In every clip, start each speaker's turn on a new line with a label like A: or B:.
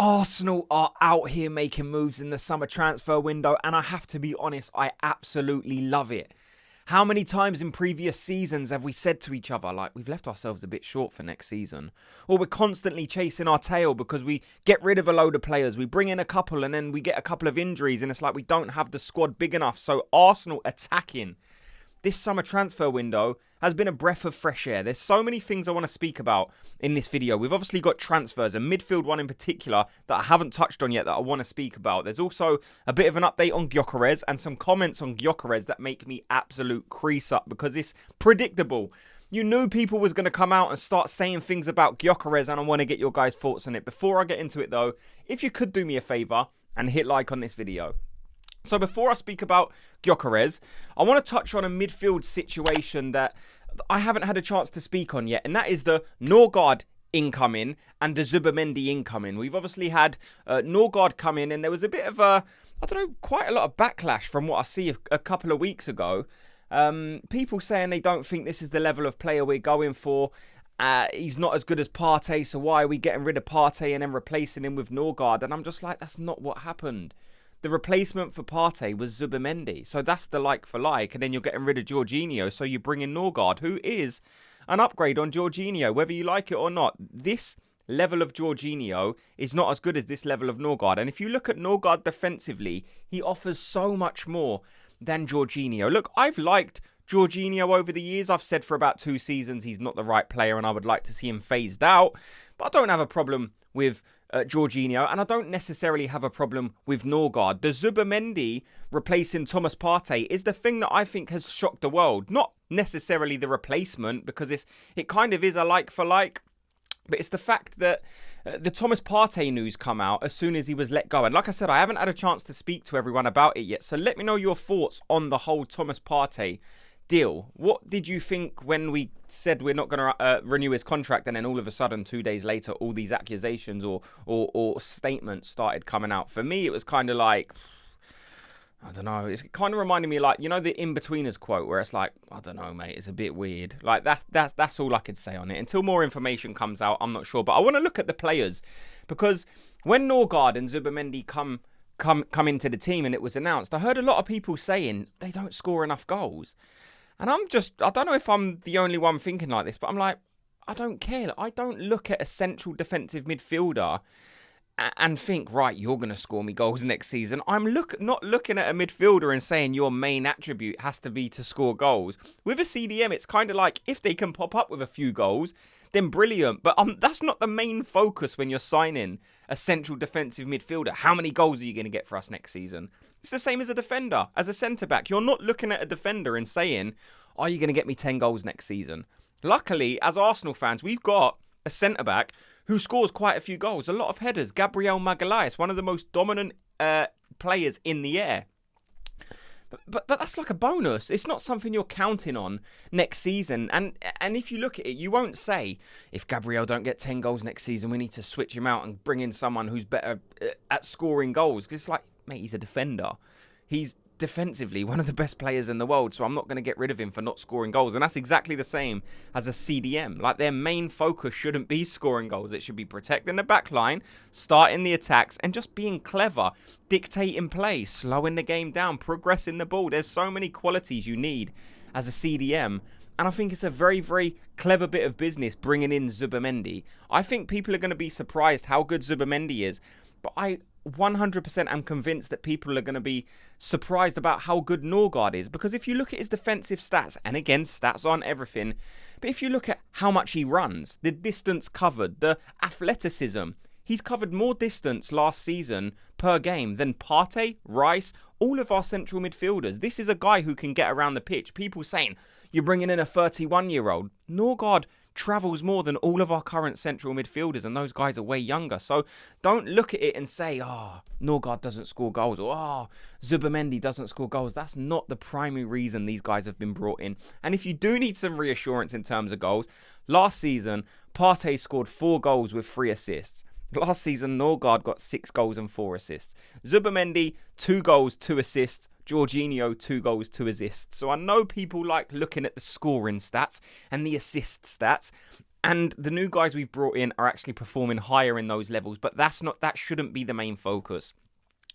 A: Arsenal are out here making moves in the summer transfer window, and I have to be honest, I absolutely love it. How many times in previous seasons have we said to each other, like, we've left ourselves a bit short for next season? Or we're constantly chasing our tail because we get rid of a load of players, we bring in a couple and then we get a couple of injuries and it's like we don't have the squad big enough. So Arsenal attacking this summer transfer window has been a breath of fresh air. There's so many things I want to speak about in this video. We've obviously got transfers, a midfield one in particular that I haven't touched on yet that I want to speak about. There's also a bit of an update on Gyokeres and some comments on Gyökeres that make me absolute crease up because it's predictable. You knew people was going to come out and start saying things about Gyökeres, and I want to get your guys' thoughts on it. Before I get into it though, if you could do me a favour and hit like on this video. So before I speak about Gyökeres, I want to touch on a midfield situation that I haven't had a chance to speak on yet, and that is the Noordgaard incoming and the Zubimendi incoming. We've obviously had Noordgaard come in, and there was a bit of a, I don't know, quite a lot of backlash from what I see a couple of weeks ago. People saying they don't think this is the level of player we're going for. He's not as good as Partey, so why are we getting rid of Partey and then replacing him with Noordgaard? And I'm just like, that's not what happened. The replacement for Partey was Zubimendi. So that's the like for like. And then you're getting rid of Jorginho. So you bring in Noordgaard, who is an upgrade on Jorginho, whether you like it or not. This level of Jorginho is not as good as this level of Noordgaard. And if you look at Noordgaard defensively, he offers so much more than Jorginho. Look, I've liked Jorginho over the years. I've said for about 2 seasons he's not the right player and I would like to see him phased out. But I don't have a problem with Jorginho, and I don't necessarily have a problem with Noordgaard. The Zubimendi replacing Thomas Partey is the thing that I think has shocked the world. Not necessarily the replacement, because it kind of is a like for like, but it's the fact that the Thomas Partey news come out as soon as he was let go. And like I said, I haven't had a chance to speak to everyone about it yet, so let me know your thoughts on the whole Thomas Partey deal. What did you think when we said we're not going to renew his contract, and then all of a sudden 2 days later all these accusations or statements started coming out? For me, it was kind of like, I don't know, it's kind of reminding me, like, you know, the in-betweeners quote where it's like, I don't know, mate, it's a bit weird. Like, that's all I could say on it. Until more information comes out, I'm not sure. But I want to look at the players, because when Noordgaard and Zubimendi come into the team and it was announced, I heard a lot of people saying they don't score enough goals. And I don't know if I'm the only one thinking like this, but I'm like, I don't care. I don't look at a central defensive midfielder and think, right, you're going to score me goals next season. I'm not looking at a midfielder and saying your main attribute has to be to score goals. With a CDM, it's kind of like, if they can pop up with a few goals, then brilliant. But that's not the main focus when you're signing a central defensive midfielder. How many goals are you going to get for us next season? It's the same as a defender, as a centre-back. You're not looking at a defender and saying, are you going to get me 10 goals next season? Luckily, as Arsenal fans, we've got a centre-back who scores quite a few goals, a lot of headers. Gabriel Magalhaes, one of the most dominant players in the air. But that's like a bonus. It's not something you're counting on next season. And if you look at it, you won't say, if Gabriel don't get 10 goals next season, we need to switch him out and bring in someone who's better at scoring goals. Because it's like, mate, he's a defender. He's defensively one of the best players in the world, so I'm not going to get rid of him for not scoring goals. And that's exactly the same as a CDM. Like, their main focus shouldn't be scoring goals. It should be protecting the back line, starting the attacks, and just being clever, dictating play, slowing the game down, progressing the ball. There's so many qualities you need as a CDM. And I think it's a very, very clever bit of business bringing in Zubimendi. I think people are going to be surprised how good Zubimendi is, but I 100% am convinced that people are going to be surprised about how good Noordgaard is, because if you look at his defensive stats, and again, stats aren't everything, but if you look at how much he runs, the distance covered, the athleticism, he's covered more distance last season per game than Partey, Rice, all of our central midfielders. This is a guy who can get around the pitch. People saying, you're bringing in a 31-year-old. Noordgaard travels more than all of our current central midfielders, and those guys are way younger. So don't look at it and say, Noordgaard doesn't score goals, or Zubimendi doesn't score goals. That's not the primary reason these guys have been brought in. And if you do need some reassurance in terms of goals, last season, Partey scored 4 goals with 3 assists. Last season, Noordgaard got 6 goals and 4 assists. Zubimendi, 2 goals, 2 assists. Jorginho, 2 goals, 2 assists. So I know people like looking at the scoring stats and the assist stats. And the new guys we've brought in are actually performing higher in those levels, but that shouldn't be the main focus.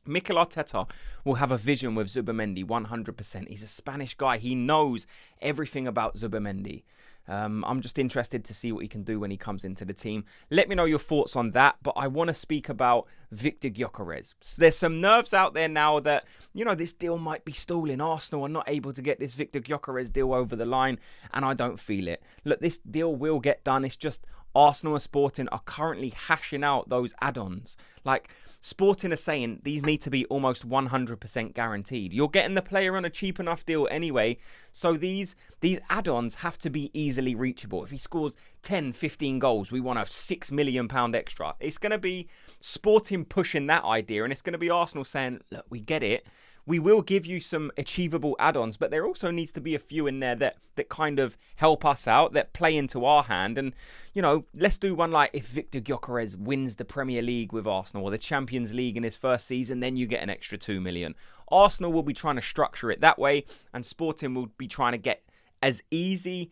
A: Mikel Arteta will have a vision with Zubimendi 100%. He's a Spanish guy. He knows everything about Zubimendi. I'm just interested to see what he can do when he comes into the team. Let me know your thoughts on that, but I want to speak about Victor Gyokeres. So there's some nerves out there now that, this deal might be stalling. Arsenal are not able to get this Victor Gyokeres deal over the line, and I don't feel it. Look, this deal will get done. It's just Arsenal and Sporting are currently hashing out those add-ons. Like, Sporting are saying these need to be almost 100% guaranteed. You're getting the player on a cheap enough deal anyway, so these add-ons have to be easily reachable. If he scores 10, 15 goals, we want a £6 million extra. It's going to be Sporting pushing that idea, and it's going to be Arsenal saying, look, we get it. We will give you some achievable add-ons, but there also needs to be a few in there that kind of help us out, that play into our hand. And, let's do one like if Victor Gyokeres wins the Premier League with Arsenal or the Champions League in his first season, then you get an extra 2 million. Arsenal will be trying to structure it that way, and Sporting will be trying to get as easy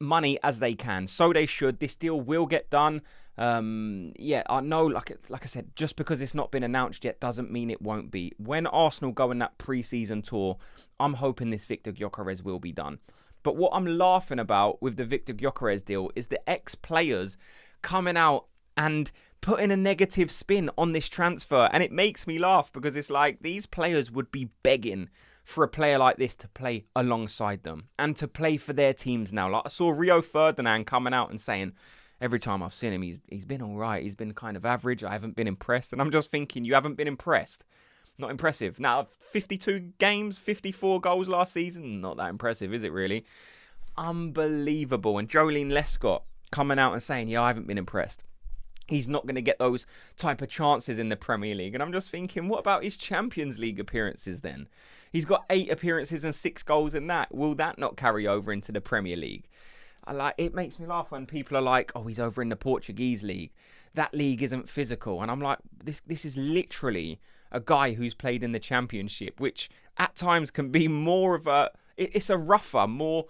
A: money as they can. So they should. This deal will get done. I know, like I said, just because it's not been announced yet doesn't mean it won't be. When Arsenal go on that pre-season tour, I'm hoping this Victor Gyokeres will be done. But what I'm laughing about with the Victor Gyokeres deal is the ex-players coming out and putting a negative spin on this transfer. And it makes me laugh because it's like these players would be begging for a player like this to play alongside them and to play for their teams now. Like I saw Rio Ferdinand coming out and saying, every time I've seen him, he's been all right. He's been kind of average. I haven't been impressed. And I'm just thinking, you haven't been impressed? Not impressive. Now, 52 games, 54 goals last season. Not that impressive, is it really? Unbelievable. And Joleen Lescott coming out and saying, I haven't been impressed. He's not going to get those type of chances in the Premier League. And I'm just thinking, what about his Champions League appearances then? He's got 8 appearances and 6 goals in that. Will that not carry over into the Premier League? It makes me laugh when people are like, oh, he's over in the Portuguese league. That league isn't physical. And I'm like, this is literally a guy who's played in the Championship, which at times can be more of it's a rougher, more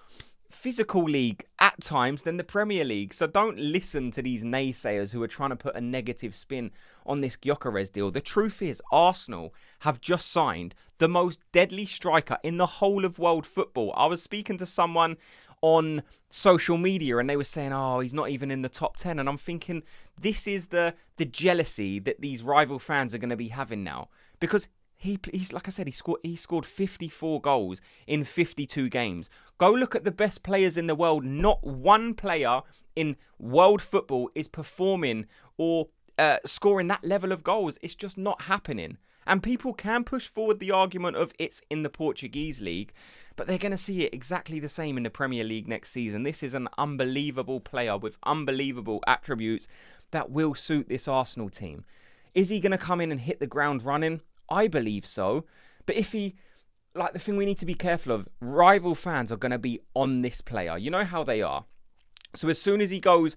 A: physical league at times than the Premier League. So don't listen to these naysayers who are trying to put a negative spin on this Gyokeres deal. The truth is, Arsenal have just signed the most deadly striker in the whole of world football. I was speaking to someone on social media and they were saying, oh, he's not even in the top 10. And I'm thinking, this is the jealousy that these rival fans are going to be having now. Because he's like I said, he scored 54 goals in 52 games. Go look at the best players in the world. Not one player in world football is performing or scoring that level of goals. It's just not happening. And people can push forward the argument of it's in the Portuguese league, but they're going to see it exactly the same in the Premier League next season. This is an unbelievable player with unbelievable attributes that will suit this Arsenal team. Is he going to come in and hit the ground running? I believe so. But if he, the thing we need to be careful of, rival fans are going to be on this player. You know how they are. So as soon as he goes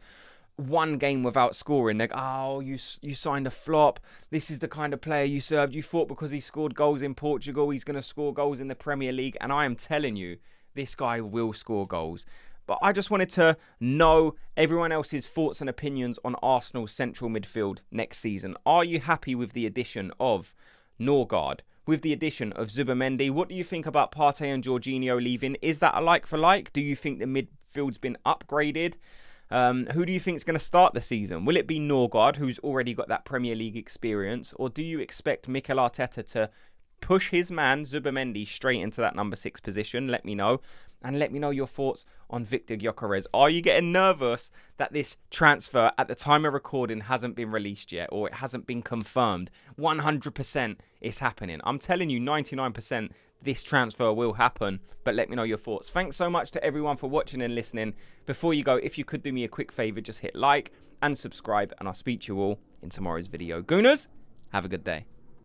A: one game without scoring, they're oh, you signed a flop. This is the kind of player you served. You thought because he scored goals in Portugal, he's going to score goals in the Premier League. And I am telling you, this guy will score goals. But I just wanted to know everyone else's thoughts and opinions on Arsenal's central midfield next season. Are you happy with the addition of Noordgaard, with the addition of Zubimendi? What do you think about Partey and Jorginho leaving? Is that a like for like? Do you think the midfield's been upgraded? Who do you think is going to start the season? Will it be Noordgaard, who's already got that Premier League experience? Or do you expect Mikel Arteta to push his man, Zubimendi, straight into that number 6 position? Let me know. And let me know your thoughts on Victor Gyokeres. Are you getting nervous that this transfer at the time of recording hasn't been released yet, or it hasn't been confirmed? 100% it's happening. I'm telling you, 99% this transfer will happen. But let me know your thoughts. Thanks so much to everyone for watching and listening. Before you go, if you could do me a quick favour, just hit like and subscribe. And I'll speak to you all in tomorrow's video. Gooners, have a good day.